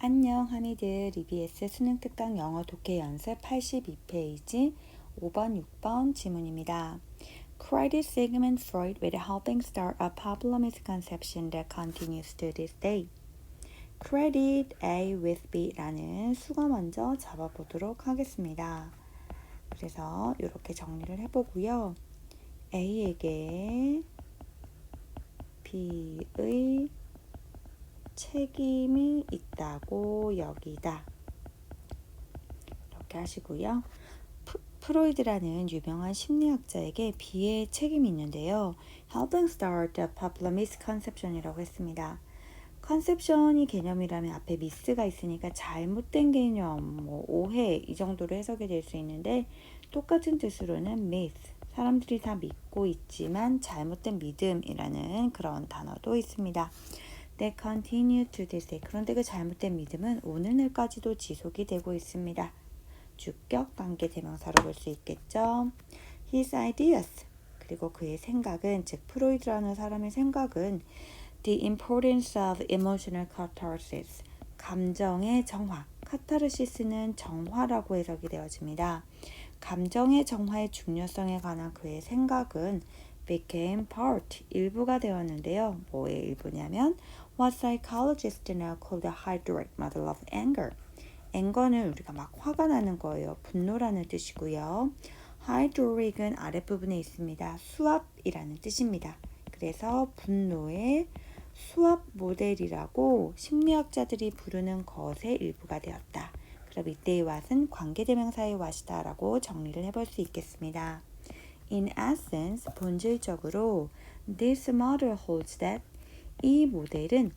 안녕 하미드 EBS 수능 특강 영어 독해 연습 82페이지 5번 6번 지문입니다. Credit Sigmund Freud with helping start a popular misconception that continues to this day. Credit A with B라는 수거 먼저 잡아보도록 하겠습니다. 그래서 이렇게 정리를 해보고요. A에게 B의 책임이 있다고 여기다. 이렇게 하시고요. 프로이드라는 유명한 심리학자에게 B의 책임이 있는데요. Helping start the popular misconception이라고 했습니다. 컨셉션이 개념이라면 앞에 미스가 있으니까 잘못된 개념, 오해 이 정도로 해석이 될 수 있는데 똑같은 뜻으로는 myth, 사람들이 다 믿고 있지만 잘못된 믿음이라는 그런 단어도 있습니다. That continue to this day. 그런데 그 잘못된 믿음은 오늘날까지도 지속이 되고 있습니다. 주격 관계 대명사로 볼 수 있겠죠. His ideas. 그리고 그의 생각은, 즉 프로이드라는 사람의 생각은 The importance of emotional catharsis. 감정의 정화. 카타르시스는 정화라고 해석이 되어집니다. 감정의 정화의 중요성에 관한 그의 생각은 became part, 일부가 되었는데요. 뭐의 일부냐면 what psychologists now call the hydric model of anger. anger는 우리가 막 화가 나는 거예요. 분노라는 뜻이고요. hydric은 아랫부분에 있습니다. 수압이라는 뜻입니다. 그래서 분노의 수압 모델이라고 심리학자들이 부르는 것의 일부가 되었다. 그럼 이때의 what은 관계대명사의 what이다 라고 정리를 해볼 수 있겠습니다. In essence, 본질적으로 this model holds that 이 모델은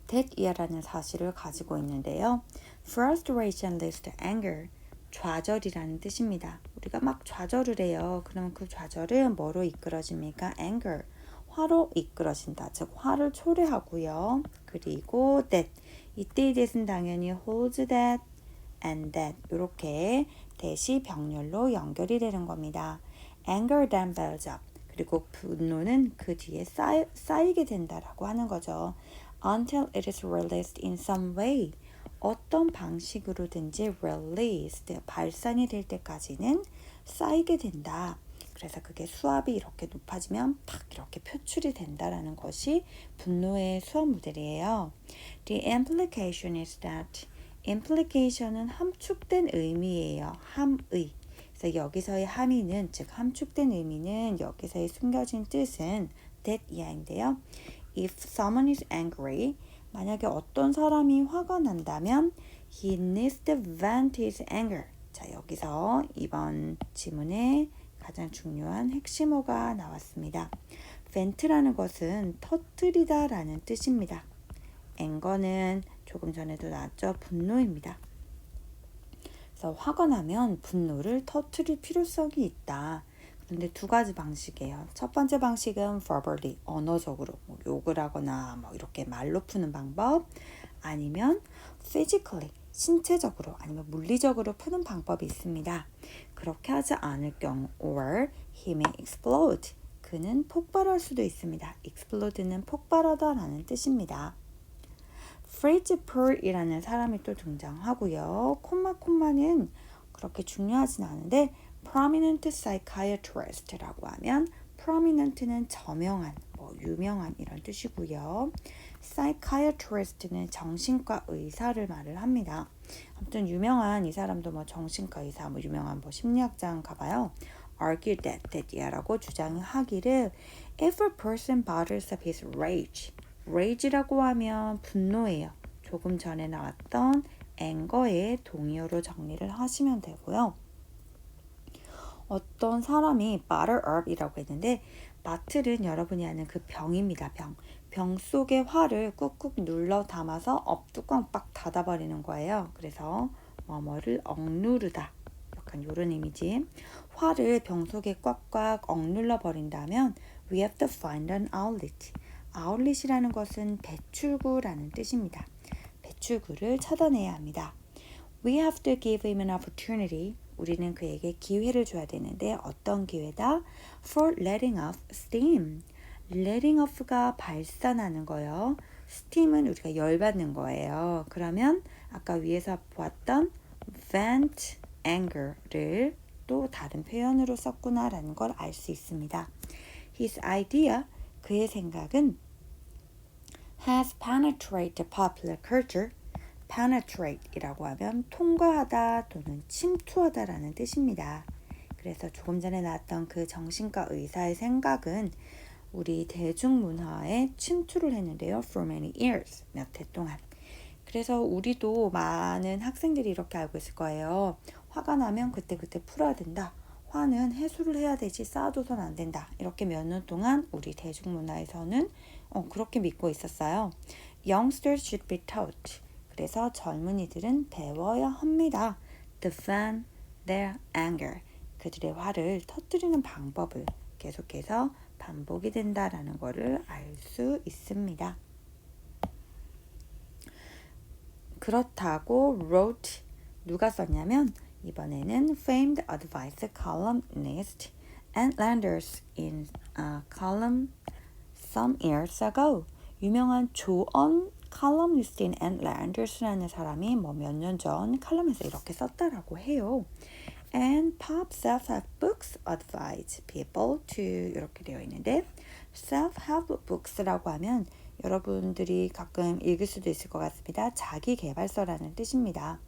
that이라는 사실을 가지고 있는데요. Frustration leads to anger, 좌절이라는 뜻입니다. 우리가 막 좌절을 해요. 그럼 그 좌절은 뭐로 이끌어집니까? anger, 화로 이끌어진다. 즉 화를 초래하고요. 그리고 that, 이때의 that은 당연히 holds that and that 이렇게 that이 병렬로 연결이 되는 겁니다. anger then builds up. 그리고 분노는 그 뒤에 쌓이게 된다라고 하는 거죠. Until it is released in some way. 어떤 방식으로든지 released, 발산이 될 때까지는 쌓이게 된다. 그래서 그게 수압이 이렇게 높아지면 팍 이렇게 표출이 된다라는 것이 분노의 수압 모델이에요. The implication is that implication은 함축된 의미예요. 함의. 그래서 여기서의 함의는, 즉 함축된 의미는 여기서의 숨겨진 뜻은 that 이하인데요. If someone is angry, 만약에 어떤 사람이 화가 난다면 he needs to vent his anger. 자, 여기서 이번 지문에 가장 중요한 핵심어가 나왔습니다. vent라는 것은 터뜨리다 라는 뜻입니다. anger는 조금 전에도 나왔죠. 분노입니다. 그래서 화가 나면 분노를 터뜨릴 필요성이 있다. 그런데 두 가지 방식이에요. 첫 번째 방식은 verbally, 언어적으로 욕을 하거나 이렇게 말로 푸는 방법, 아니면 physically, 신체적으로 아니면 물리적으로 푸는 방법이 있습니다. 그렇게 하지 않을 경우 or he may explode, 그는 폭발할 수도 있습니다. explode는 폭발하다 라는 뜻입니다. 프리즈 펄이라는 사람이 또 등장하고요. 콤마는 그렇게 중요하진 않은데 prominent psychiatrist라고 하면 prominent는 저명한, 유명한 이런 뜻이고요. psychiatrist는 정신과 의사를 말을 합니다. 아무튼 유명한 이 사람도 정신과 의사, 유명한 심리학자인가 봐요. argue that이라고 주장하기를 if a person bottles up his rage, rage라고 하면 분노예요. 조금 전에 나왔던 anger의 동의어로 정리를 하시면 되고요. 어떤 사람이 bottle up이라고 했는데 바틀은 여러분이 아는 그 병입니다. 병 속에 화를 꾹꾹 눌러 담아서 뚜껑 빡 닫아버리는 거예요. 그래서 뭐뭐를 억누르다, 약간 이런 이미지. 화를 병 속에 꽉꽉 억눌러 버린다면 we have to find an outlet. 아울렛이라는 것은 배출구라는 뜻입니다. 배출구를 찾아내야 합니다. We have to give him an opportunity. 우리는 그에게 기회를 줘야 되는데 어떤 기회다? For letting off steam. letting off가 발산하는 거요. steam은 우리가 열받는 거예요. 그러면 아까 위에서 보았던 vent anger를 또 다른 표현으로 썼구나라는 걸 알 수 있습니다. His idea, 그의 생각은 has penetrated popular culture. penetrate이라고 하면 통과하다 또는 침투하다라는 뜻입니다. 그래서 조금 전에 나왔던 그 정신과 의사의 생각은 우리 대중문화에 침투를 했는데요. For many years, 몇 해 동안. 그래서 우리도 많은 학생들이 이렇게 알고 있을 거예요. 화가 나면 그때그때 풀어야 된다. 화는 해소를 해야 되지 쌓아둬선 안 된다. 이렇게 몇 년 동안 우리 대중문화에서는 그렇게 믿고 있었어요. Youngsters should be taught. 그래서 젊은이들은 배워야 합니다. To fan their anger. 그들의 화를 터뜨리는 방법을 계속해서 반복이 된다라는 것을 알 수 있습니다. 그렇다고 wrote 누가 썼냐면 이번에는 famed advice columnist and Landers in a column some years ago. 유명한 조언 칼럼니스트인 앤 랜더스라는 사람이 몇 년 전 칼럼에서 이렇게 썼다라고 해요. And pop self-help books advise people to 이렇게 되어 있는데 self-help books라고 하면 여러분들이 가끔 읽을 수도 있을 것 같습니다. 자기계발서라는 뜻입니다.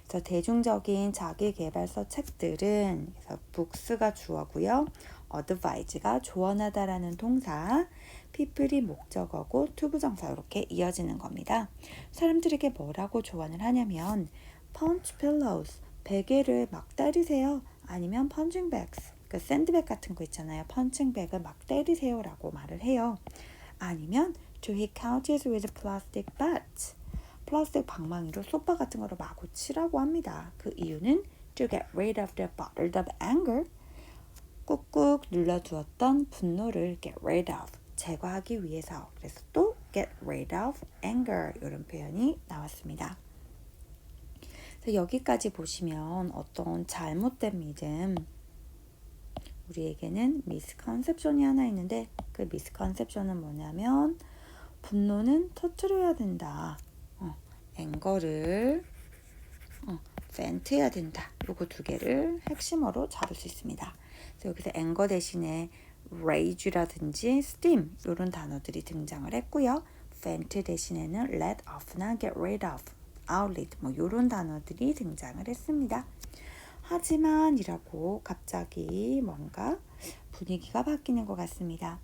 그래서 대중적인 자기계발서 책들은 그래서 books가 주어고요. advise가 조언하다라는 동사, people이 목적어고 투부정사 이렇게 이어지는 겁니다. 사람들에게 뭐라고 조언을 하냐면 punch pillows, 베개를 막 때리세요. 아니면 punching bags, 그 샌드백 같은 거 있잖아요. 펀칭백을 막 때리세요라고 말을 해요. 아니면 to hit couches with plastic bats, 플라스틱 방망이로 소파 같은 거를 마구 치라고 합니다. 그 이유는 to get rid of the bottled up anger, 꾹꾹 눌러두었던 분노를 get rid of, 제거하기 위해서. 그래서 또 get rid of anger 이런 표현이 나왔습니다. 그래서 여기까지 보시면 어떤 잘못된 믿음, 우리에게는 미스컨셉션이 하나 있는데 그 미스컨셉션은 뭐냐면 분노는 터뜨려야 된다. 앵거를 벤트해야 된다. 요거 두 개를 핵심어로 잡을 수 있습니다. 그래서 여기서 앵거 대신에 rage라든지 steam 이런 단어들이 등장을 했고요. vent 대신에는 let off나 get rid of, outlet 이런 단어들이 등장을 했습니다. 하지만 이라고 갑자기 뭔가 분위기가 바뀌는 것 같습니다.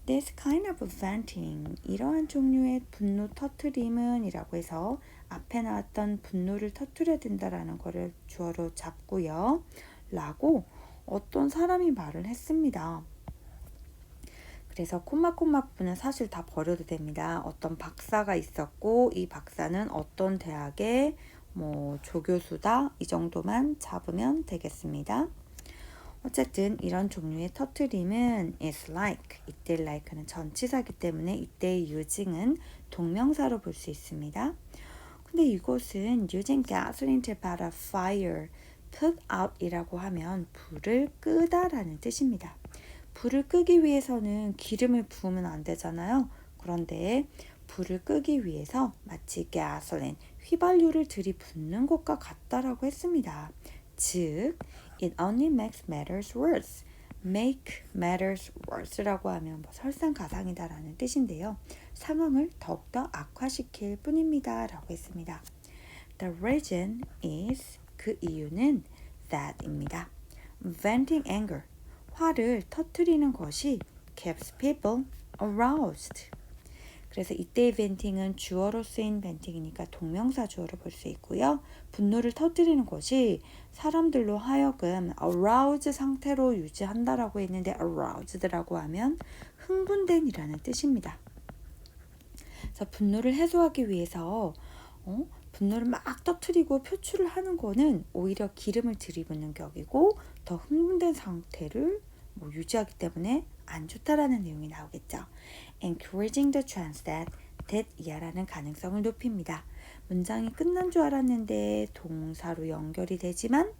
This kind of venting, 이러한 종류의 분노 터트림은 이라고 해서 앞에 나왔던 분노를 터트려야 된다라는 거를 주어로 잡고요. 라고 어떤 사람이 말을 했습니다. 그래서 콤마콤마부는 사실 다 버려도 됩니다. 어떤 박사가 있었고 이 박사는 어떤 대학의 조교수다 이 정도만 잡으면 되겠습니다. 어쨌든 이런 종류의 터트림은 is like, 이때 like는 전치사이기 때문에 이때의 using은 동명사로 볼 수 있습니다. 근데 이것은 using gasoline to put a fire, put out 이라고 하면 불을 끄다라는 뜻입니다. 불을 끄기 위해서는 기름을 부으면 안 되잖아요. 그런데 불을 끄기 위해서 마치 gasoline, 휘발유를 들이붓는 것과 같다라고 했습니다. 즉, it only makes matters worse. make matters worse라고 하면 설상가상이다라는 뜻인데요. 상황을 더욱더 악화시킬 뿐입니다. 라고 했습니다. The reason is, 그 이유는 that입니다. venting anger, 화를 터뜨리는 것이 keeps people aroused. 그래서 이때의 venting은 주어로 쓰인 venting이니까 동명사 주어로 볼 수 있고요. 분노를 터뜨리는 것이 사람들로 하여금 aroused 상태로 유지한다라고 했는데 aroused라고 하면 흥분된이라는 뜻입니다. 그래서 분노를 해소하기 위해서 분노를 막 터뜨리고 표출을 하는 거는 오히려 기름을 들이붓는 격이고 더 흥분된 상태를 유지하기 때문에 안 좋다라는 내용이 나오겠죠. Encouraging the chance that 이하라는 가능성을 높입니다. 문장이 끝난 줄 알았는데 동사로 연결이 되지만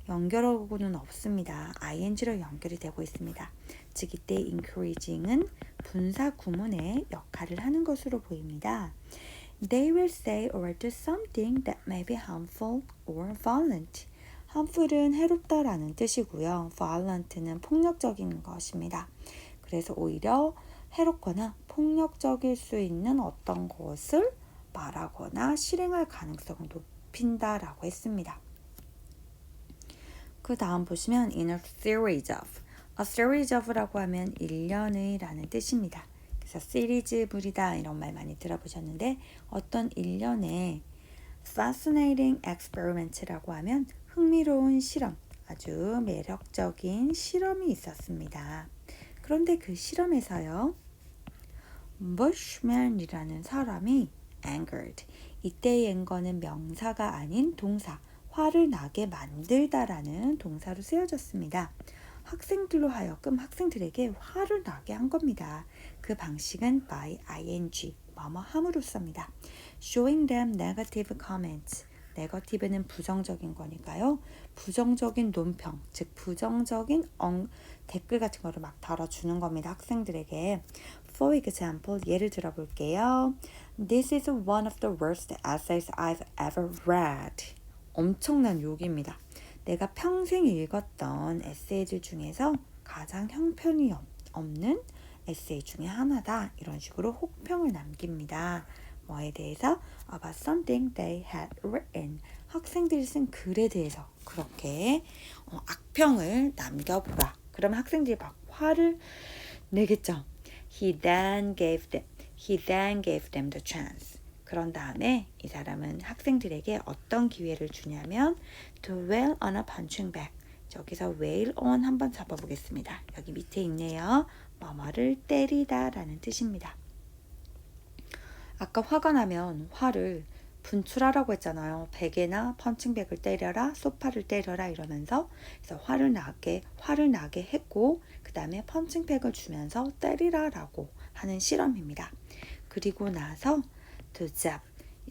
연결하고는 없습니다. ing로 연결이 되고 있습니다. 즉 이때 encouraging은 분사 구문의 역할을 하는 것으로 보입니다. They will say or do something that may be harmful or violent. harmful은 해롭다라는 뜻이고요. violent는 폭력적인 것입니다. 그래서 오히려 해롭거나 폭력적일 수 있는 어떤 것을 말하거나 실행할 가능성을 높인다라고 했습니다. 그 다음 보시면 in a series of. a series of라고 하면 일련의 라는 뜻입니다. 그래서 시리즈물이다 이런 말 많이 들어보셨는데 어떤 일련의 fascinating experiment라고 하면 흥미로운 실험, 아주 매력적인 실험이 있었습니다. 그런데 그 실험에서요. Bushman이라는 사람이 angered. 이때의 anger는 명사가 아닌 동사, 화를 나게 만들다라는 동사로 쓰여졌습니다. 학생들로 하여금 학생들에게 화를 나게 한 겁니다. 그 방식은 by ing, 뭐뭐 함으로써입니다. Showing them negative comments. negative는 부정적인 거니까요. 부정적인 논평, 즉 부정적인 댓글 같은 거를 막 달아주는 겁니다. 학생들에게. For example, 예를 들어 볼게요. This is one of the worst essays I've ever read. 엄청난 욕입니다. 내가 평생 읽었던 에세이들 중에서 가장 형편이 없는 에세이 중에 하나다. 이런 식으로 혹평을 남깁니다. 뭐에 대해서? About something they had written. 학생들이 쓴 글에 대해서 그렇게 악평을 남겨보라. 그러면 학생들이 막 화를 내겠죠. He then gave them the chance. 그런 다음에 이 사람은 학생들에게 어떤 기회를 주냐면 to wail on a punching bag. 저기서 wail on 한번 잡아보겠습니다. 여기 밑에 있네요. 뭐뭐를 때리다 라는 뜻입니다. 아까 화가 나면 화를 분출하라고 했잖아요. 베개나 펀칭백을 때려라, 소파를 때려라 이러면서 그래서 화를 나게 했고 그 다음에 펀칭백을 주면서 때리라라고 하는 실험입니다. 그리고 나서 to jab.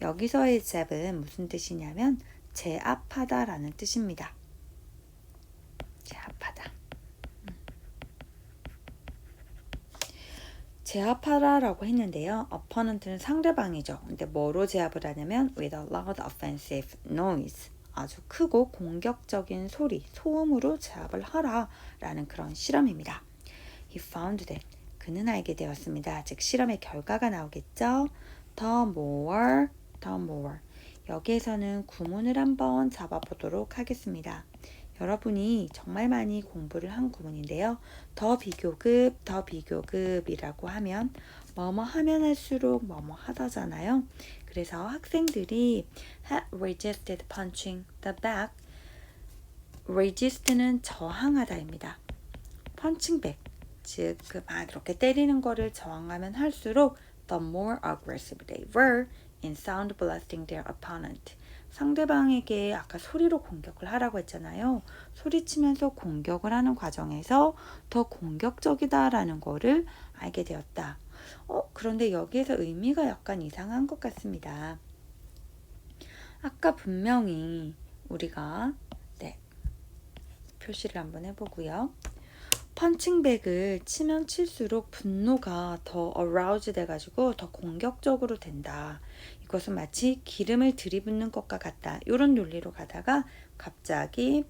여기서의 jab은 무슨 뜻이냐면 제압하다라는 뜻입니다. 제압하다. 제압하라라고 했는데요. opponent는 상대방이죠. 근데 뭐로 제압을 하냐면 with a loud offensive noise. 아주 크고 공격적인 소리, 소음으로 제압을 하라라는 그런 실험입니다. He found that. 그는 알게 되었습니다. 즉 실험의 결과가 나오겠죠. The more. 여기에서는 구문을 한번 잡아보도록 하겠습니다. 여러분이 정말 많이 공부를 한 구문인데요. 더 비교급이라고 하면 뭐뭐 하면 할수록 뭐뭐 하다잖아요. 그래서 학생들이 had resisted punching the bag. resist는 저항하다입니다. punching bag, 즉 그 막 이렇게 때리는 거를 저항하면 할수록 the more aggressive they were in sound blasting their opponent. 상대방에게 아까 소리로 공격을 하라고 했잖아요. 소리치면서 공격을 하는 과정에서 더 공격적이다라는 거를 알게 되었다. 그런데 여기에서 의미가 약간 이상한 것 같습니다. 아까 분명히 우리가 표시를 한번 해보고요. 펀칭백을 치면 칠수록 분노가 더 arouse 돼가지고 더 공격적으로 된다. 이것은 마치 기름을 들이붓는 것과 같다. 이런 논리로 가다가 갑자기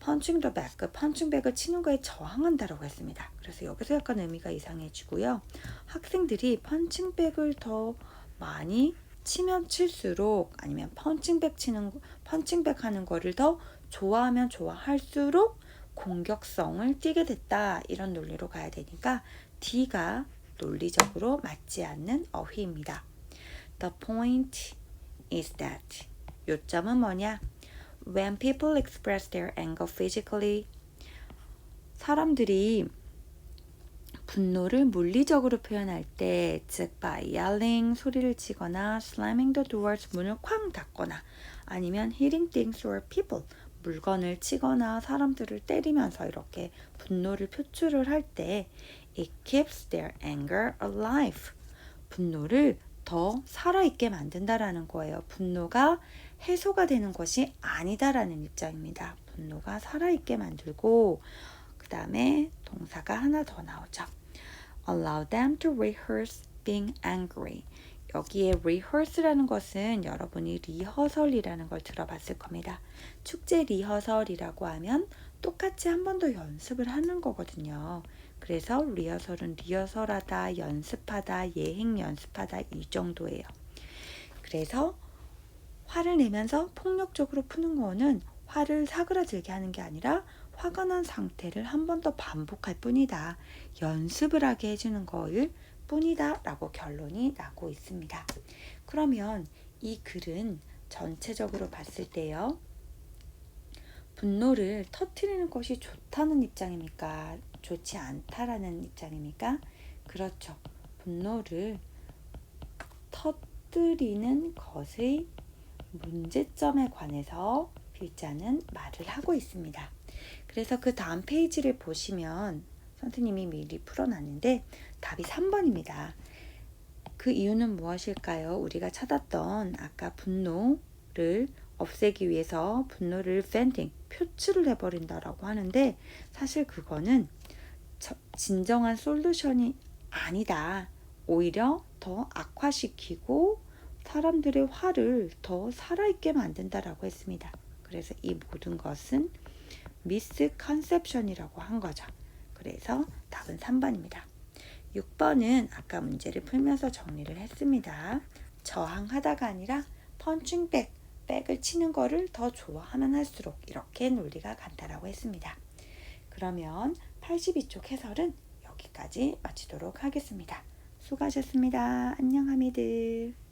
펀칭백을 치는 거에 저항한다라고 했습니다. 그래서 여기서 약간 의미가 이상해지고요. 학생들이 펀칭백을 더 많이 치면 칠수록 아니면 펀칭백 하는 거를 더 좋아하면 좋아할수록 공격성을 띠게 됐다. 이런 논리로 가야 되니까 D가 논리적으로 맞지 않는 어휘입니다. The point is that. 요점은 뭐냐? When people express their anger physically. 사람들이 분노를 물리적으로 표현할 때, 즉 by yelling, 소리를 치거나 slamming the doors, 문을 쾅 닫거나 아니면 hitting things or people, 물건을 치거나 사람들을 때리면서 이렇게 분노를 표출을 할 때 it keeps their anger alive. 분노를 더 살아있게 만든다라는 거예요. 분노가 해소가 되는 것이 아니다라는 입장입니다. 분노가 살아있게 만들고 그 다음에 동사가 하나 더 나오죠. Allow them to rehearse being angry. 여기에 rehearse라는 것은 여러분이 리허설이라는 걸 들어봤을 겁니다. 축제 리허설이라고 하면 똑같이 한 번 더 연습을 하는 거거든요. 그래서 리허설은 리허설하다, 연습하다, 예행 연습하다 이 정도예요. 그래서 화를 내면서 폭력적으로 푸는 거는 화를 사그라들게 하는 게 아니라 화가 난 상태를 한 번 더 반복할 뿐이다. 연습을 하게 해주는 거일 뿐이다 라고 결론이 나고 있습니다. 그러면 이 글은 전체적으로 봤을 때요. 분노를 터뜨리는 것이 좋다는 입장입니까? 좋지 않다라는 입장입니까? 그렇죠. 분노를 터뜨리는 것의 문제점에 관해서 필자는 말을 하고 있습니다. 그래서 그 다음 페이지를 보시면 선생님이 미리 풀어놨는데 답이 3번입니다. 그 이유는 무엇일까요? 우리가 찾았던 아까 분노를 없애기 위해서 분노를 venting, 표출을 해버린다라고 하는데 사실 그거는 진정한 솔루션이 아니다. 오히려 더 악화시키고 사람들의 화를 더 살아있게 만든다라고 했습니다. 그래서 이 모든 것은 미스컨셉션이라고 한 거죠. 그래서 답은 3번입니다. 6번은 아까 문제를 풀면서 정리를 했습니다. 저항하다가 아니라 펀칭 백을 치는 거를 더 좋아하면 할수록 이렇게 논리가 간다라고 했습니다. 그러면 82쪽 해설은 여기까지 마치도록 하겠습니다. 수고하셨습니다. 안녕 하미들.